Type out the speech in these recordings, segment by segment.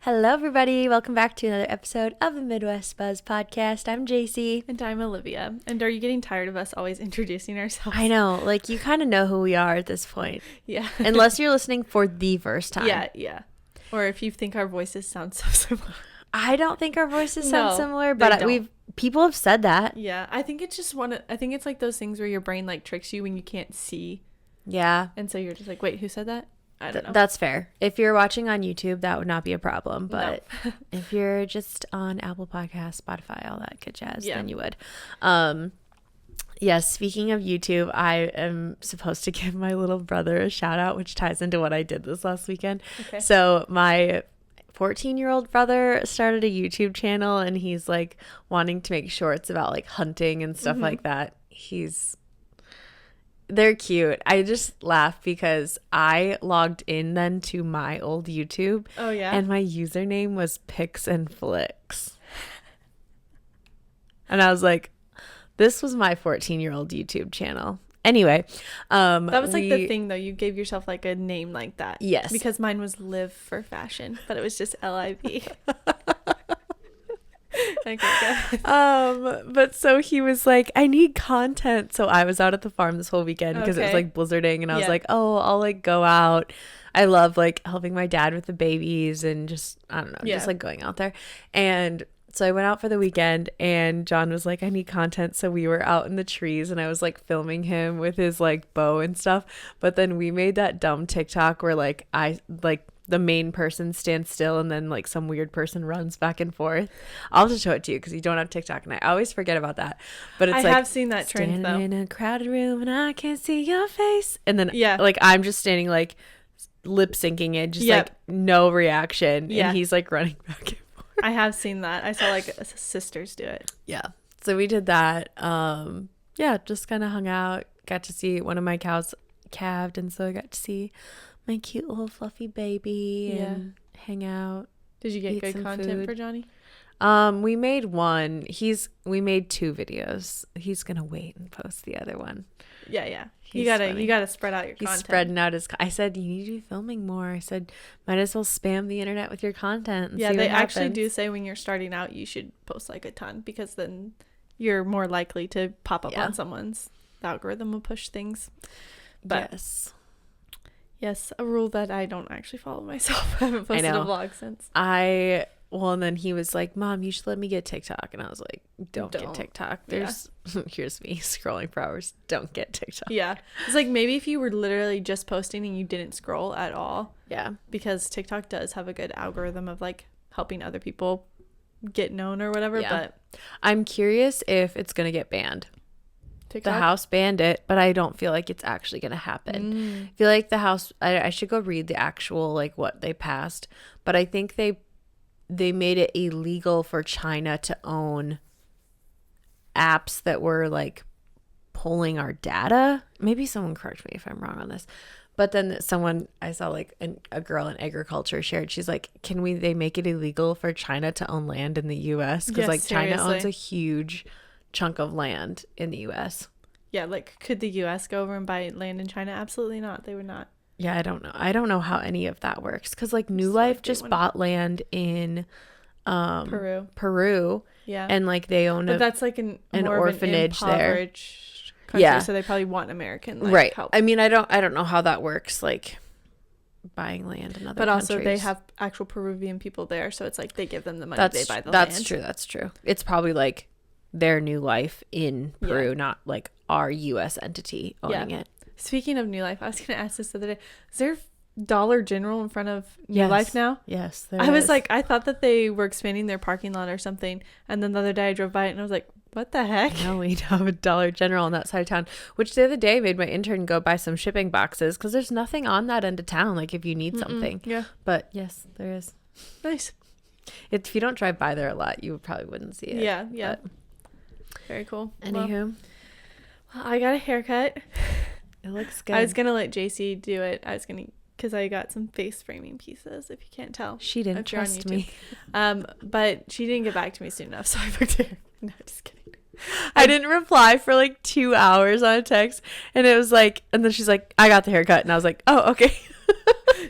Hello, everybody. Welcome back to another episode of the Midwest Buzz podcast. I'm JC. And I'm Olivia. And are you getting tired of us always introducing ourselves? I know. Like, you kind of know who we are at this point. Yeah. Unless you're listening for the first time. Yeah. Or if you think our voices sound so similar. I don't think our voices sound No, similar, they but don't. people have said that. Yeah. I think it's just I think it's like those things where your brain like tricks you when you can't see. Yeah. And so you're just like, wait, who said that? I don't know. That's fair. If you're watching on YouTube, that would not be a problem. But No. if you're just on Apple Podcasts, Spotify, all that good jazz, Yeah. then you would. Yes, speaking of YouTube, I am supposed to give my little brother a shout out, which ties into what I did this last weekend. Okay. So my 14-year-old brother started a YouTube channel, and he's like wanting to make shorts about like hunting and stuff like that. They're cute. I just laugh because I logged in then to my old YouTube. Oh, yeah? And my username was Pics and Flicks. And I was like, this was my 14-year-old YouTube channel. Anyway, that was like the thing though. You gave yourself like a name like that. Yes. Because mine was Live for Fashion, but it was just L-I-V. Okay, good. But so he was like, I need content. So I was out at the farm this whole weekend because it was Okay. like blizzarding, and I was Yeah. like, oh, I'll like go out. I love like helping my dad with the babies and just, I don't know, Yeah. just like going out there. And so I went out for the weekend, and John was like, I need content. So we were out in the trees, and I was like filming him with his like bow and stuff. But then we made that dumb TikTok where like the main person stands still and then like some weird person runs back and forth. I'll just show it to you because you don't have TikTok, and I always forget about that. But it's I like, have seen that trend though. standing in a crowded room and I can't see your face. And then Yeah. like I'm just standing like lip syncing it, just Yep. like no reaction. Yeah. And he's like running back and forth. I have seen that. I saw like sisters do it. Yeah. So we did that. Yeah, just kind of hung out. Got to see one of my cows calved, and so I got to see my cute little fluffy baby and hang out. Did you get Eat good some content food. for Johnny? We made one. We made 2 videos. He's gonna wait and post the other one. Yeah. He's You funny. gotta spread out your He's content. spreading out his. I said, you need to be filming more. I said, might as well spam the internet with your content. And Yeah, see they what actually happens. do say when you're starting out, you should post like a ton because then you're more likely to pop up Yeah. on someone's. The algorithm will push things. But yes, a rule that I don't actually follow myself. I haven't posted a know. vlog since. And then he was like, Mom, you should let me get TikTok. And I was like, don't get Don't. TikTok. Yeah. There's here's me scrolling for hours. Don't get TikTok. Yeah. It's like maybe if you were literally just posting and you didn't scroll at all, Yeah. because TikTok does have a good algorithm of like helping other people get known or whatever. Yeah. But I'm curious if it's gonna get banned. TikTok, The House banned it, but I don't feel like it's actually gonna happen. I feel like the House. I should go read the actual like what they passed, but I think they made it illegal for China to own apps that were like pulling our data. Maybe someone correct me if I'm wrong on this. But then someone I saw like a girl in agriculture shared, she's like, they make it illegal for China to own land in the US? Because Yeah, like China owns seriously. a huge chunk of land in the US. yeah, like could the US go over and buy land in China? Absolutely not. They would not. Yeah, I don't know. I don't know how any of that works. Because like New Just Life like they just wouldn't. bought land in Peru, Yeah. and like they own But that's like an more orphanage of an there. impoverished country, Yeah. so they probably want American like, right. help. I mean, I don't know how that works, like buying land in other But also they countries. have actual Peruvian people there, so it's like they give them the money, that's they buy the that's land. true. That's true. It's probably like their New Life in Peru, not like our U.S. entity owning it. Speaking of New Life, I was going to ask this the other day. Is there Dollar General in front of New Yes. Life now? Yes, there I was is. like, I thought that they were expanding their parking lot or something. And then the other day I drove by it and I was like, what the heck? No, we have a Dollar General on that side of town, which the other day made my intern go buy some shipping boxes because there's nothing on that end of town, like if you need something. Yeah. But yes, there is. Nice. If you don't drive by there a lot, you probably wouldn't see it. Yeah. But Very cool. anywho, Well, I got a haircut. it looks good. I was going to let JC do it. Because I got some face framing pieces, if you can't tell. She didn't if you're on trust YouTube. me. But she didn't get back to me soon enough, so I booked her. No, just kidding. I didn't reply for like 2 hours on a text, and it was like, and then she's like, I got the haircut, and I was like, oh, okay.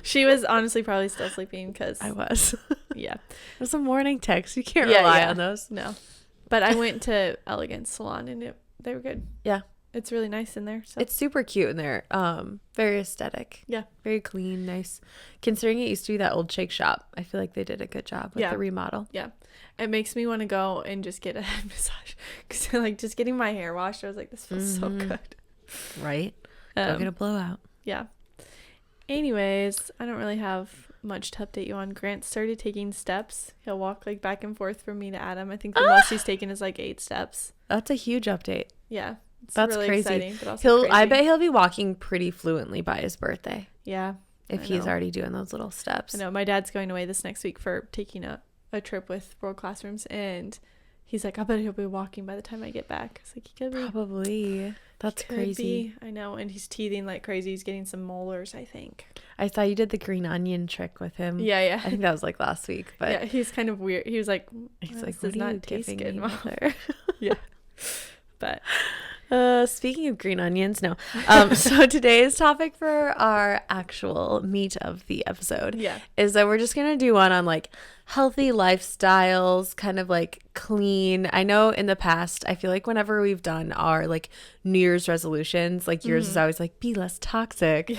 She was honestly probably still sleeping because I was. Yeah. There's a morning text. You can't rely on those. No. But I went to Elegance Salon and they were good. Yeah. It's really nice in there. So. It's super cute in there. Very aesthetic. Yeah. Very clean, nice. Considering it used to be that old shake shop, I feel like they did a good job with the remodel. Yeah. It makes me want to go and just get a head massage. Because like just getting my hair washed, I was like, this feels so good. Right? Go get a blowout. Yeah. Anyways, I don't really have much to update you on. Grant started taking steps. He'll walk like back and forth from me to Adam. I think the most he's taken is like 8 steps. That's a huge update. Yeah. It's That's really crazy. Exciting, but also crazy. I bet he'll be walking pretty fluently by his birthday. Yeah. If he's already doing those little steps. I know. My dad's going away this next week for taking a trip with World Classrooms, and he's like, I bet he'll be walking by the time I get back. It's like, he could be. Probably. That's crazy. I know. And he's teething like crazy. He's getting some molars, I think. I saw you did the green onion trick with him. Yeah. I think that was like last week. But yeah, he's kind of weird. He was like, what does not taste good, Mother. Yeah. But speaking of green onions, no. So today's topic for our actual meat of the episode is that we're just gonna do one on like healthy lifestyles, kind of like clean. I know in the past, I feel like whenever we've done our like New Year's resolutions, like yours is always like be less toxic.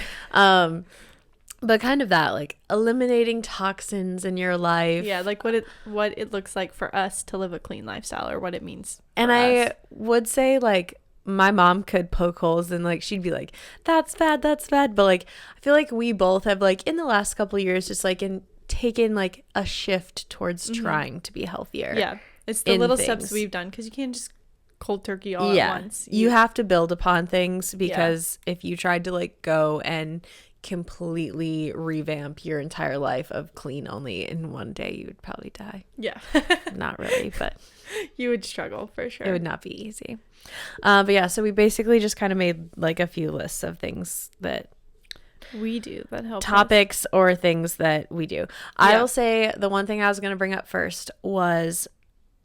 But kind of that, like eliminating toxins in your life. Yeah, like what it looks like for us to live a clean lifestyle, or what it means. And I would say like my mom could poke holes and like she'd be like, that's bad. But like I feel like we both have like in the last couple of years just like taken like a shift towards trying to be healthier. Yeah, it's the little steps we've done, because you can't just cold turkey all at once. You have to build upon things, because if you tried to like go and completely revamp your entire life of clean only in one day, you would probably die. Yeah. Not really, but you would struggle for sure. It would not be easy. But yeah, so we basically just kind of made like a few lists of things that we do that help topics us. Or things that we do. I will say the one thing I was going to bring up first was,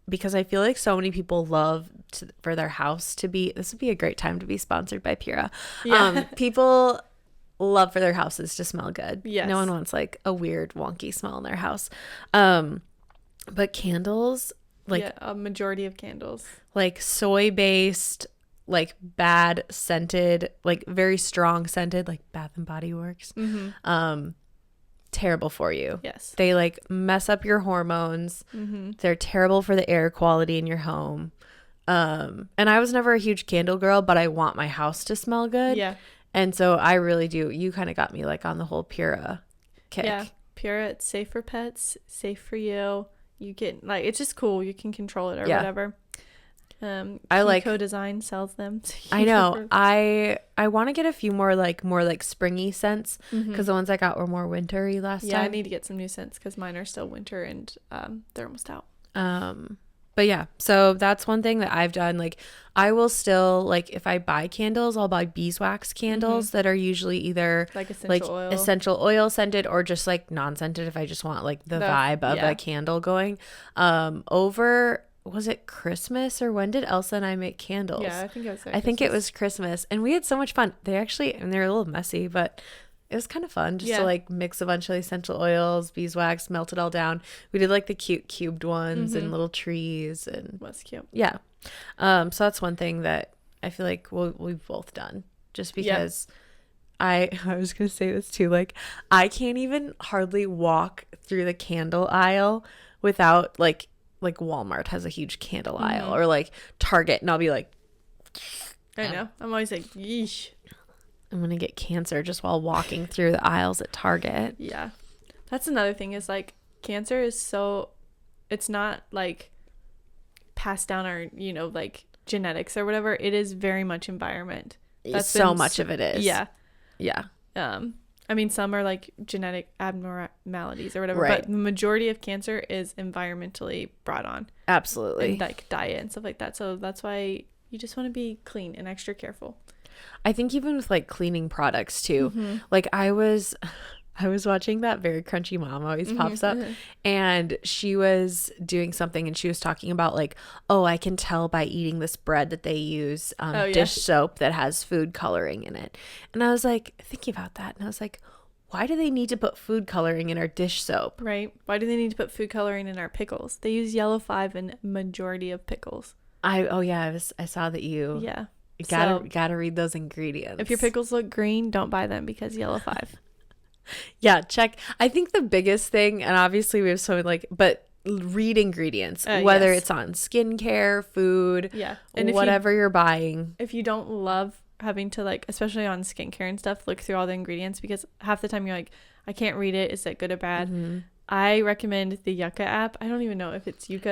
because I feel like so many people love for their house to be, this would be a great time to be sponsored by Pura. People love for their houses to smell good. Yes. No one wants like a weird wonky smell in their house. But candles, like a majority of candles, like soy based, like bad scented, like very strong scented, like Bath and Body Works. Terrible for you. Yes. They like mess up your hormones. They're terrible for the air quality in your home. And I was never a huge candle girl, but I want my house to smell good. Yeah. And so I really do. You kind of got me like on the whole Pura kick. Yeah. Pura, it's safe for pets, safe for you. You get like, it's just cool. You can control it or whatever. I like Co-Design sells them. So I know. I want to get a few more like springy scents, because the ones I got were more wintry last time. Yeah, I need to get some new scents because mine are still winter and they're almost out. But yeah, so that's one thing that I've done. Like I will still, like if I buy candles, I'll buy beeswax candles that are usually either like essential oil scented or just like non-scented if I just want like the vibe of a candle going. Over, was it Christmas or when did Elsa and I make candles? Yeah, I think it was Christmas, and we had so much fun. They're a little messy, but it was kind of fun just to like mix a bunch of essential oils, beeswax, melt it all down. We did like the cute cubed ones and little trees, and was cute. Yeah. So that's one thing that I feel like we've both done, just because I was going to say this too. Like I can't even hardly walk through the candle aisle without like Walmart has a huge candle aisle, or like Target, and I'll be like, I know. I'm always like, yeesh. I'm going to get cancer just while walking through the aisles at Target. Yeah. That's another thing is like cancer is it's not like passed down or, like genetics or whatever. It is very much environment. That's so much of it is. Yeah. Yeah. I mean, some are like genetic abnormalities or whatever, right. But the majority of cancer is environmentally brought on. Absolutely. And like diet and stuff like that. So that's why you just want to be clean and extra careful. I think even with like cleaning products too, like I was watching that Very Crunchy Mom always pops up, and she was doing something and she was talking about like, oh, I can tell by eating this bread that they use dish soap that has food coloring in it. And I was like thinking about that, and I was like, why do they need to put food coloring in our dish soap? Right. Why do they need to put food coloring in our pickles? They use yellow 5 in majority of pickles. I saw that you gotta read those ingredients. If your pickles look green, don't buy them because yellow 5. Yeah, check. I think the biggest thing, and obviously we have so like, but read ingredients, whether it's on skincare, food, and whatever you're buying. If you don't love having to, like, especially on skincare and stuff, look through all the ingredients, because half the time you're like, I can't read it. Is it good or bad? Mm-hmm. I recommend the Yucca app. I don't even know if it's Yucca.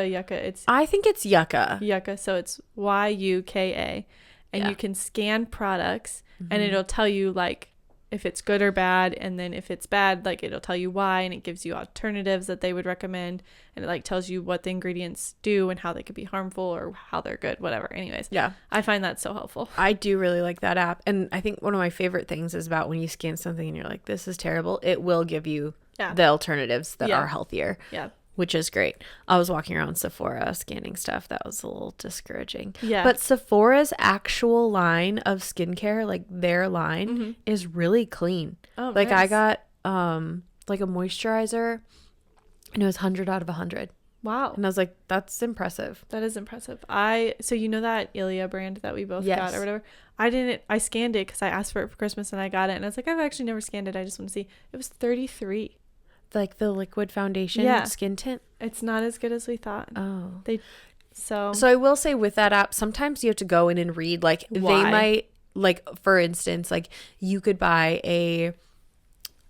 I think it's Yucca. Yucca. So it's YUKA, and you can scan products, and it'll tell you like if it's good or bad, and then if it's bad, like it'll tell you why, and it gives you alternatives that they would recommend, and it like tells you what the ingredients do and how they could be harmful or how they're good, whatever. Anyways, I find that so helpful. I do really like that app, and I think one of my favorite things is about when you scan something and you're like, this is terrible, it will give you the alternatives that are healthier. Which is great. I was walking around Sephora scanning stuff. That was a little discouraging. Yeah. But Sephora's actual line of skincare, like their line, is really clean. Oh, like nice. I got like a moisturizer, and it was 100 out of 100. Wow. And I was like, that's impressive. That is impressive. So you know that Ilia brand that we both got or whatever? I scanned it because I asked for it for Christmas, and I got it. And I was like, I've actually never scanned it. I just want to see. It was 33. Like the liquid foundation skin tint. It's not as good as we thought. Oh. So I will say with that app, sometimes you have to go in and read, like why? They might, like, for instance, like you could buy a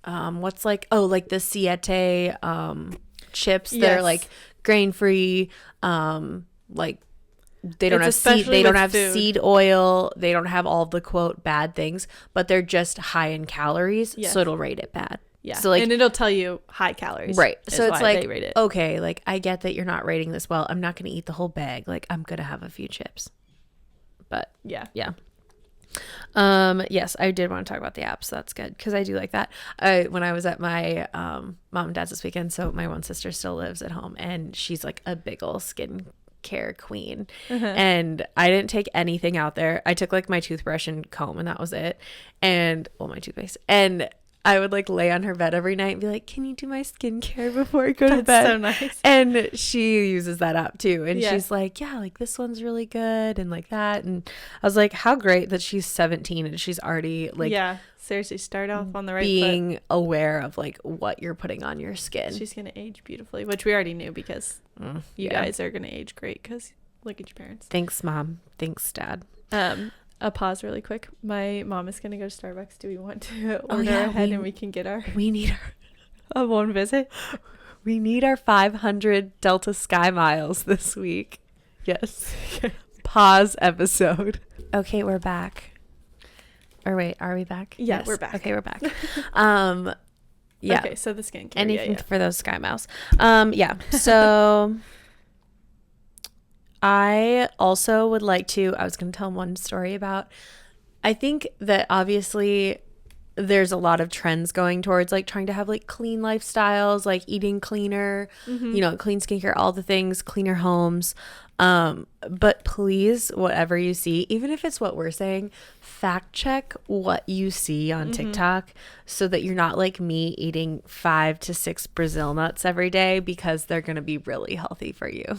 like the Siete chips that are like grain free, like they don't have seed oil, they don't have all the quote bad things, but they're just high in calories, so it'll rate it bad. Yeah. So like, and it'll tell you high calories. Right. So it's like, okay, like I get that you're not rating this well. I'm not going to eat the whole bag. Like I'm going to have a few chips. But yeah. Yes, I did want to talk about the app, so that's good because I do like that. When I was at my mom and dad's this weekend, so my one sister still lives at home, and she's like a big ol' skincare queen. And I didn't take anything out there. I took like my toothbrush and comb, and that was it. And my toothpaste. And I would like lay on her bed every night and be like, can you do my skincare before I go to bed? That's so nice. And she uses that app too. And she's like, yeah, like this one's really good and like that. And I was like, how great that she's 17 and she's already like, seriously, start off on the right being foot. Aware of like what you're putting on your skin. She's going to age beautifully, which we already knew because you guys are going to age great because look at your parents. Thanks, Mom. Thanks, Dad. A pause really quick. My mom is going to go to Starbucks. Do we want to order ahead and we can get we need a one visit? We need our 500 Delta Sky miles this week. Yes. Pause episode. Okay, we're back. Or wait, are we back? Yes, we're back. Okay, we're back. Yeah. Okay, so the skincare. Anything for those Sky miles. So I also would like to, I was going to tell one story about, I think that obviously there's a lot of trends going towards like trying to have like clean lifestyles, like eating cleaner, clean skincare, all the things, cleaner homes. But please, whatever you see, even if it's what we're saying, fact check what you see on TikTok so that you're not like me eating 5 to 6 Brazil nuts every day because they're going to be really healthy for you.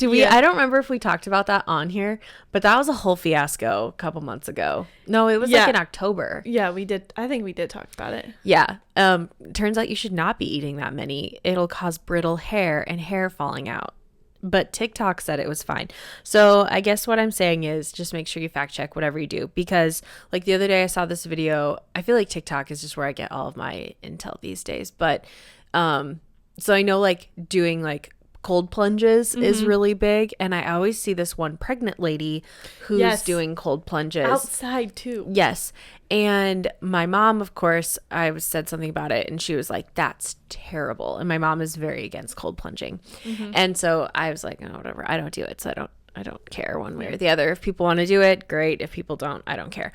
I don't remember if we talked about that on here, but that was a whole fiasco a couple months ago. No, it was like in October. Yeah, we did. I think we did talk about it. Yeah. Turns out you should not be eating that many. It'll cause brittle hair and hair falling out. But TikTok said it was fine. So I guess what I'm saying is just make sure you fact check whatever you do, because like the other day I saw this video. I feel like TikTok is just where I get all of my intel these days. But so I know like doing like cold plunges is really big, and I always see this one pregnant lady who's doing cold plunges outside too. Yes. And my mom, of course, I said something about it and she was like, that's terrible. And my mom is very against cold plunging. And so I was like, oh, whatever, I don't do it, so I don't care one way or the other. If people want to do it, great. If people don't, I don't care.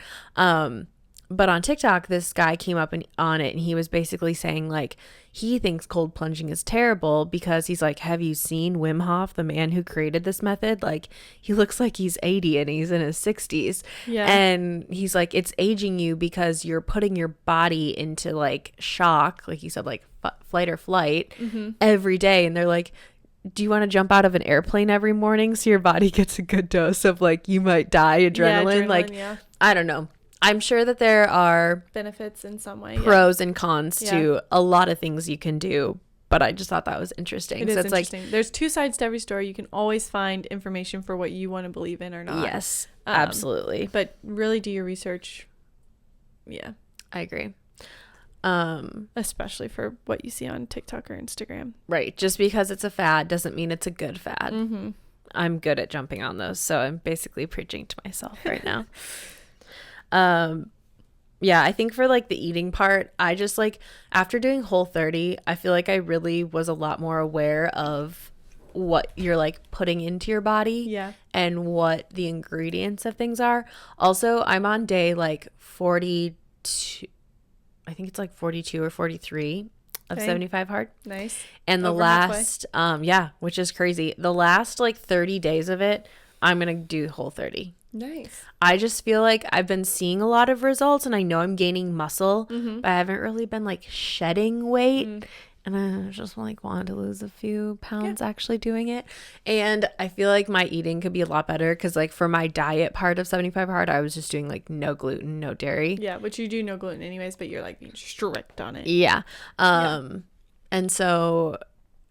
But on TikTok, this guy came up on it, and he was basically saying like he thinks cold plunging is terrible because he's like, have you seen Wim Hof, the man who created this method? Like, he looks like he's 80 and he's in his 60s. Yeah. And he's like, it's aging you because you're putting your body into like shock, like you said, like flight or flight every day. And they're like, do you want to jump out of an airplane every morning so your body gets a good dose of like you might die adrenaline? Like, I don't know. I'm sure that there are benefits in some way, pros and cons to a lot of things you can do, but I just thought that was interesting. It is interesting. Like, there's two sides to every story. You can always find information for what you want to believe in or not. Yes, absolutely. But really do your research. Yeah, I agree. Especially for what you see on TikTok or Instagram. Right. Just because it's a fad doesn't mean it's a good fad. I'm good at jumping on those, so I'm basically preaching to myself right now. Yeah, I think for like the eating part, I just like after doing Whole30, I feel like I really was a lot more aware of what you're like putting into your body and what the ingredients of things are. Also, I'm on day like 42, I think it's like 42 or 43 of 75 hard. Nice. And the last, which is crazy. The last like 30 days of it, I'm going to do Whole30. Nice. I just feel like I've been seeing a lot of results and I know I'm gaining muscle, but I haven't really been like shedding weight. And I just like wanted to lose a few pounds actually doing it. And I feel like my eating could be a lot better because like for my diet part of 75 hard, I was just doing like no gluten, no dairy. Yeah, which you do no gluten anyways, but you're like being strict on it. Yeah. And so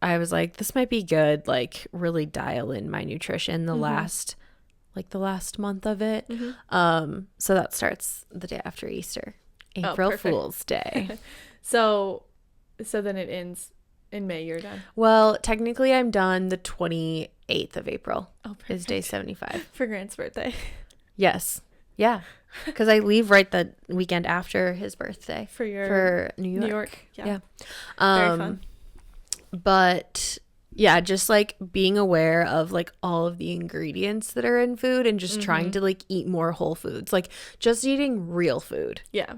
I was like, this might be good, like really dial in my nutrition the last month of it. So that starts the day after Easter, April Fool's Day. So then it ends in May. You're done. Well, technically I'm done the 28th of April. Oh, perfect. Is day 75 for Grant's birthday. Yes. Yeah. Because I leave right the weekend after his birthday for New York. Yeah. Very fun. But yeah, just like being aware of like all of the ingredients that are in food and just trying to like eat more whole foods, like just eating real food. Yeah.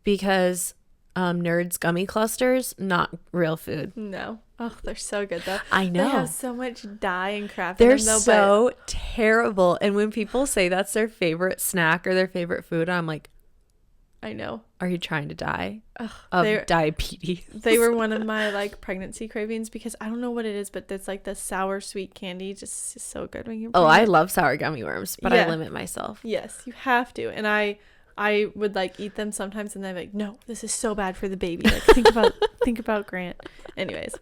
Because Nerds gummy clusters, not real food. No. Oh, they're so good though. I know. They have so much dye and crap in them. They're so terrible. And when people say that's their favorite snack or their favorite food, I'm like, I know. Are you trying to die of diabetes? They were one of my like pregnancy cravings because I don't know what it is, but it's like the sour sweet candy just is so good when you're pregnant. I love sour gummy worms, but I limit myself. Yes, you have to. And I would like eat them sometimes and then I'm like, no, this is so bad for the baby. Like think about Grant. Anyways,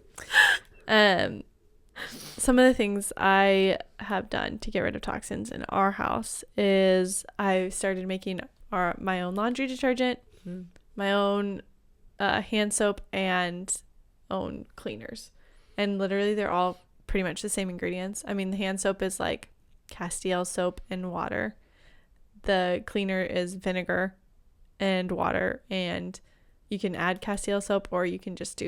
some of the things I have done to get rid of toxins in our house is I started making my own laundry detergent, my own hand soap, and own cleaners. And literally they're all pretty much the same ingredients. I mean, the hand soap is like Castile soap and water. The cleaner is vinegar and water, and you can add Castile soap or you can just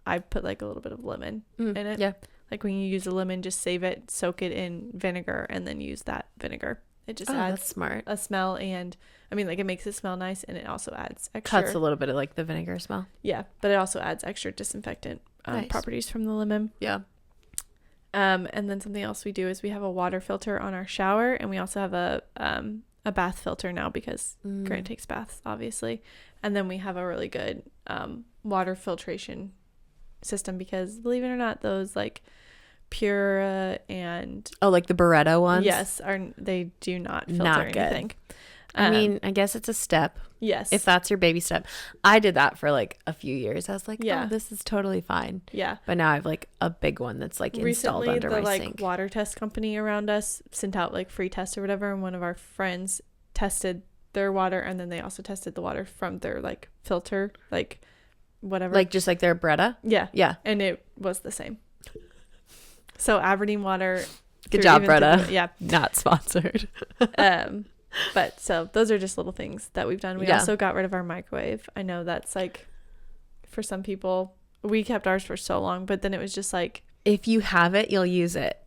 I put like a little bit of lemon in it. Yeah. Like when you use a lemon, just save it, soak it in vinegar, and then use that vinegar. It just adds smart. A smell, and I mean, like it makes it smell nice, and it also adds extra. Cuts a little bit of like the vinegar smell. Yeah, but it also adds extra disinfectant properties from the lemon. Yeah. And then something else we do is we have a water filter on our shower, and we also have a bath filter now because Grant takes baths, obviously. And then we have a really good water filtration system because, believe it or not, those like Pura and like the Beretta ones, yes, they do not filter anything. I mean, I guess it's a step. Yes, if that's your baby step. I did that for like a few years. I was like, oh, this is totally fine. Yeah, but now I have like a big one that's like installed under my sink. Like water test company around us sent out like free tests or whatever, and one of our friends tested their water, and then they also tested the water from their like filter, like whatever, like just like their Bretta. Yeah, and it was the same. So Aberdeen water. Good job, Bretta. Yeah, not sponsored. But so those are just little things that we've done. We also got rid of our microwave. I know that's like, for some people, we kept ours for so long, but then it was just like, if you have it, you'll use it.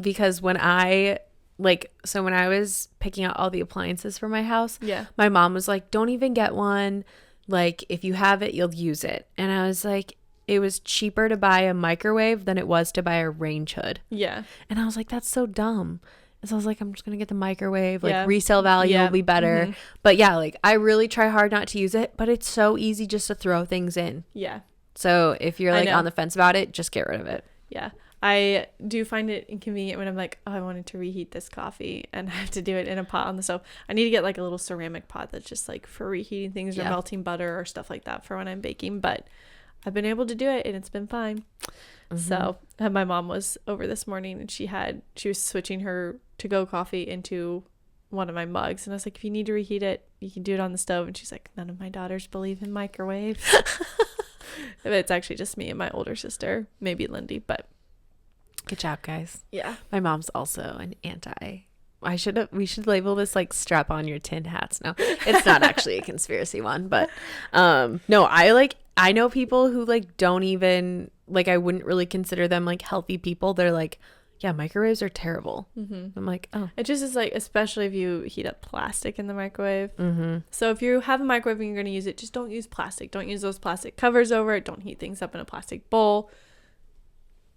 Because when I like, so when I was picking out all the appliances for my house, Yeah. my mom was like, don't even get one. Like, if you have it, you'll use it. And I was like, it was cheaper to buy a microwave than it was to buy a range hood. Yeah. And I was like, that's so dumb. And so I was like, I'm just going to get the microwave. Like, Yeah. resale value Yeah. will be better. Mhm. But yeah, like, I really try hard not to use it, but it's so easy just to throw things in. Yeah. So if you're I like know. on the fence about it, just get rid of it. Yeah. I do find it inconvenient when I'm like, oh, I wanted to reheat this coffee and I have to do it in a pot on the stove. I need to get like a little ceramic pot that's just like for reheating things or melting butter or stuff like that for when I'm baking. But I've been able to do it and it's been fine. Mm-hmm. So my mom was over this morning and she was switching her to-go coffee into one of my mugs. And I was like, if you need to reheat it, you can do it on the stove. And she's like, none of my daughters believe in microwaves. It's actually just me and my older sister, maybe Lindy, but good job, guys. yeah. My mom's also an anti. We should label this like strap on your tin hats. No, it's not actually a conspiracy one, but no, I know people who like don't even like, I wouldn't really consider them like healthy people. They're like, yeah, microwaves are terrible. Mm-hmm. I'm like, oh. It just is like, especially if you heat up plastic in the microwave. Mm-hmm. So if you have a microwave and you're going to use it, just don't use plastic. Don't use those plastic covers over it. Don't heat things up in a plastic bowl.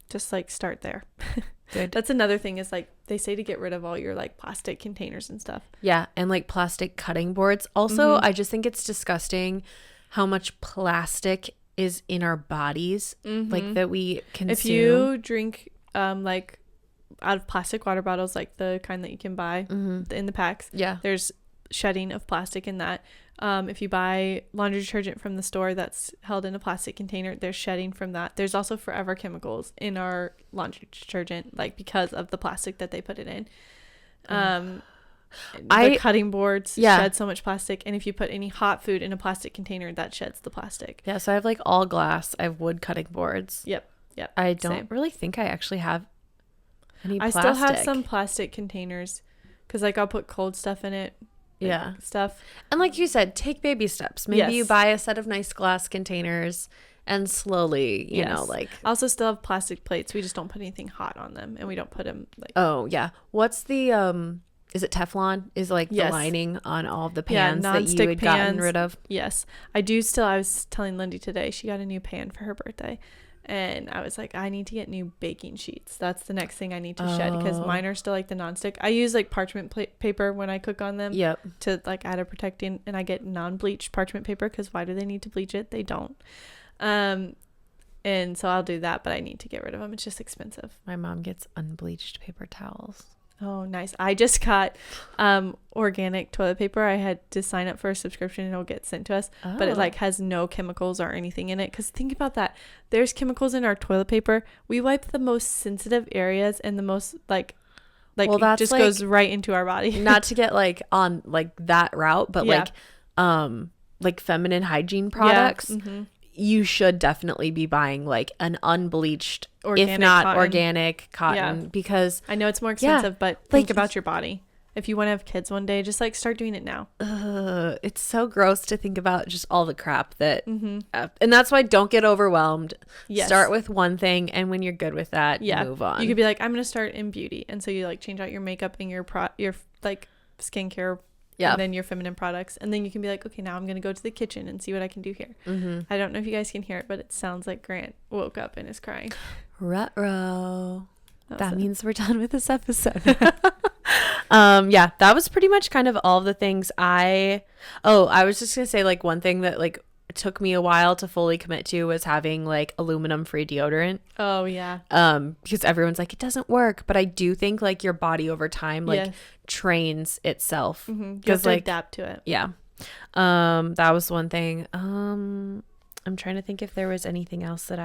Just like start there. Good. That's another thing is like they say to get rid of all your like plastic containers and stuff. Yeah. And like plastic cutting boards. Also, I just think it's disgusting how much plastic is in our bodies, like that we consume. If you drink like out of plastic water bottles, like the kind that you can buy in the packs, there's shedding of plastic in that. If you buy laundry detergent from the store that's held in a plastic container, there's shedding from that. There's also forever chemicals in our laundry detergent, like because of the plastic that they put it in. The cutting boards shed so much plastic, and if you put any hot food in a plastic container, that sheds the plastic. Yeah, so I have like all glass. I have wood cutting boards. Yep. I don't really think I actually have any plastic. I still have some plastic containers because like I'll put cold stuff in it. Stuff. And like you said, take baby steps. Maybe you buy a set of nice glass containers and slowly, you know, like. I also still have plastic plates. We just don't put anything hot on them, and we don't put them like. Oh yeah, what's the is it Teflon? Is like the lining on all of the pans that you had gotten rid of? Yes, I do still. I was telling Lindy today she got a new pan for her birthday. And I was like, I need to get new baking sheets. That's the next thing I need to shed because mine are still like the nonstick. I use like parchment paper when I cook on them to like add a protecting, and I get non-bleached parchment paper because why do they need to bleach it? They don't. And so I'll do that, but I need to get rid of them. It's just expensive. My mom gets unbleached paper towels. Oh, nice. I just got organic toilet paper. I had to sign up for a subscription and it'll get sent to us. But it like has no chemicals or anything in it. Because think about that. There's chemicals in our toilet paper. We wipe the most sensitive areas and the most like well, it just goes right into our body. Not to get like on like that route, but like feminine hygiene products. Yeah. Mm-hmm. You should definitely be buying like an unbleached, if not cotton. Organic cotton, because I know it's more expensive, but think about your body. If you want to have kids one day, just like start doing it now. It's so gross to think about just all the crap that, and that's why don't get overwhelmed. Yes. Start with one thing, and when you're good with that, move on. You could be like, I'm going to start in beauty, and so you like change out your makeup and your like skincare. Yeah. And then your feminine products. And then you can be like, okay, now I'm going to go to the kitchen and see what I can do here. Mm-hmm. I don't know if you guys can hear it, but it sounds like Grant woke up and is crying. Ruh-roh. That means we're done with this episode. Yeah, that was pretty much kind of all the things I was just going to say like one thing that like took me a while to fully commit to was having like aluminum free deodorant. Oh yeah. Because everyone's like, it doesn't work, but I do think like your body over time like trains itself. Mm-hmm. You have to like adapt to it. Yeah. That was one thing. I'm trying to think if there was anything else that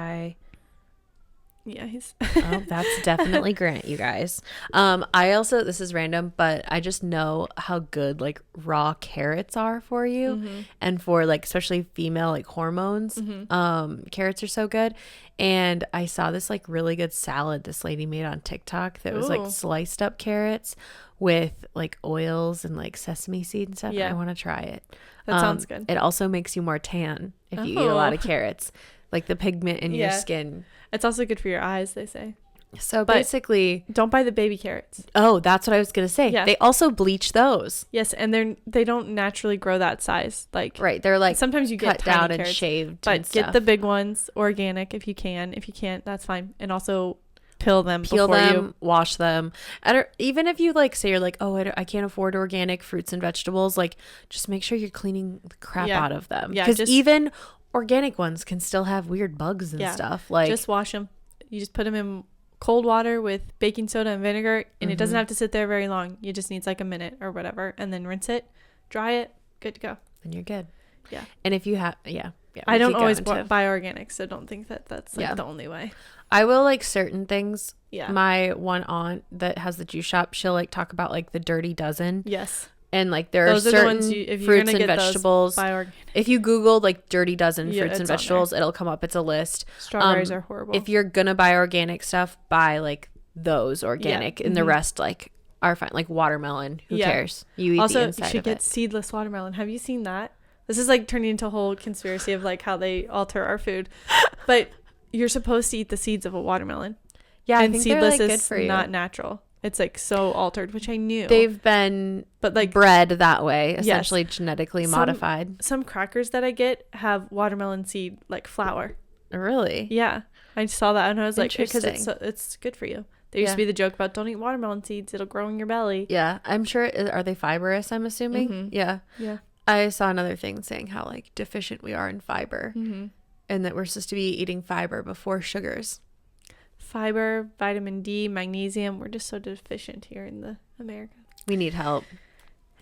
that's definitely Grant, you guys. I also, this is random, but I just know how good like raw carrots are for you and for like especially female like hormones. Carrots are so good. And I saw this like really good salad this lady made on TikTok that was like sliced up carrots with like oils and like sesame seed and stuff. I want to try it. That sounds good. It also makes you more tan if you eat a lot of carrots. Like the pigment in your skin. It's also good for your eyes, they say. So But basically, don't buy the baby carrots. oh, that's what I was going to say. Yeah. They also bleach those. Yes, and they don't naturally grow that size. Like Right. They're like sometimes you get cut down tiny and carrots, shaved. but and stuff. get the big ones, organic if you can. If you can't, that's fine. And also peel them wash them. Even if you like say you're like, oh, I can't afford organic fruits and vegetables, like just make sure you're cleaning the crap out of them. Yeah, because even organic ones can still have weird bugs and stuff. Like just wash them. You just put them in cold water with baking soda and vinegar, and it doesn't have to sit there very long. You just needs like a minute or whatever, and then rinse it, dry it, good to go. Then you're good. Yeah. And if you have, I don't always buy organic, so don't think that that's like the only way. I will like certain things. Yeah. My one aunt that has the juice shop, she'll like talk about like the Dirty Dozen. Yes. And like there are certain fruits and vegetables. If you Google like Dirty Dozen fruits and vegetables, it'll come up. It's a list. Strawberries are horrible. If you're gonna buy organic stuff, buy like those organic, and the rest like are fine. Like watermelon, who cares? You eat the inside you should get seedless watermelon. Have you seen that? This is like turning into a whole conspiracy of like how they alter our food, but you're supposed to eat the seeds of a watermelon. Yeah, and I think seedless they're, like, is good for you. not natural. It's like so altered, which I knew. They've been bred that way, essentially genetically modified. Some crackers that I get have watermelon seed like flour. Really? Yeah. I saw that and I was like, because it's good for you. There used to be the joke about don't eat watermelon seeds. It'll grow in your belly. Yeah. I'm sure. Are they fibrous, I'm assuming? Mm-hmm. Yeah. Yeah. I saw another thing saying how like deficient we are in fiber and that we're supposed to be eating fiber before sugars. Fiber, vitamin D, magnesium. We're just so deficient here in the America. We need help.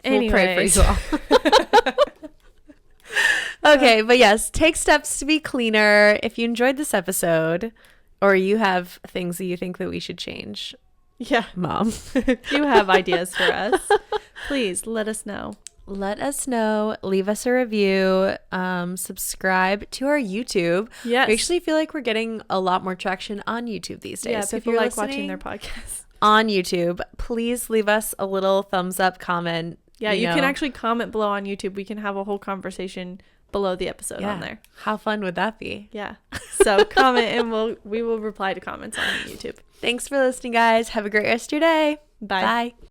Anyways. We'll pray for you all. Okay, but yes, take steps to be cleaner. If you enjoyed this episode or you have things that you think that we should change, Mom, if you have ideas for us, please let us know. Let us know. Leave us a review. Subscribe to our YouTube. Yes. We actually feel like we're getting a lot more traction on YouTube these days. Yeah, so people if you're like watching their podcasts on YouTube, please leave us a little thumbs up comment. Yeah, you can actually comment below on YouTube. We can have a whole conversation below the episode on there. How fun would that be? Yeah. So comment and we will reply to comments on YouTube. Thanks for listening, guys. Have a great rest of your day. Bye. Bye.